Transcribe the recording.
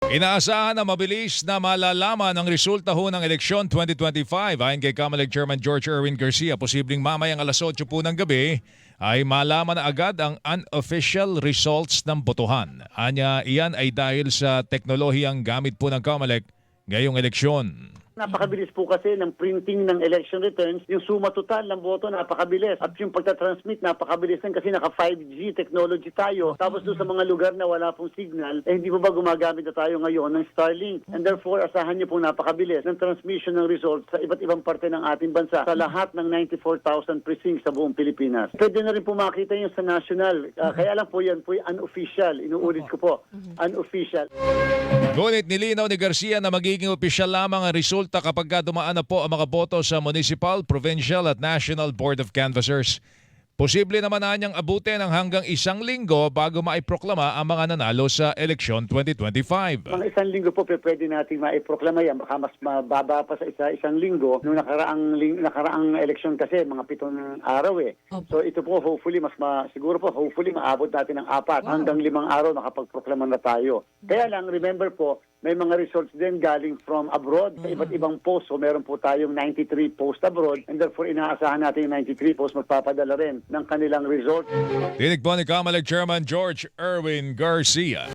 Inaasahan na mabilis na malalaman ang resulta ho ng eleksyon 2025. Ayon kay Comelec Chairman George Erwin Garcia, posibleng mamayang alas 8 po ng gabi ay malaman na agad ang unofficial results ng botohan. Anya, iyan ay dahil sa teknolohiyang gamit po ng Comelec ngayong eleksyon. Napakabilis po kasi ng printing ng election returns. Yung suma total ng boto, napakabilis. At yung pagtatransmit, napakabilis din kasi naka 5G technology tayo. Tapos doon sa mga lugar na wala pong signal, hindi po ba gumagamit na tayo ngayon ng Starlink? And therefore, asahan niyo pong napakabilis ng transmission ng results sa iba't ibang parte ng ating bansa sa lahat ng 94,000 precincts sa buong Pilipinas. Pwede na rin po makita yun sa national. Kaya lang po yan po yung unofficial. Inuulit ko po, unofficial. Ngunit nilinaw ni Garcia na magiging opisyal lamang ang resulta kapag dumaan na po ang mga boto sa Municipal, Provincial at National Board of Canvassers. Posible naman na niyang abutin ng hanggang 1 linggo bago maiproklama ang mga nanalo sa eleksyon 2025. Mga 1 linggo po pwede natin maiproklama yan. Baka mas mababa pa sa isang linggo. Nung nakaraang eleksyon kasi, mga 7 araw eh. So ito po hopefully, siguro po hopefully maabot natin ng 4 hanggang 5 araw nakapagproklama na tayo. Kaya lang, remember po, may mga results din galing from abroad sa iba't ibang post. So meron po tayong 93 post abroad and therefore inaasahan natin yung 93 post magpapadala rin ng kanilang results. Tinig po ni Comelec Chairman George Erwin Garcia.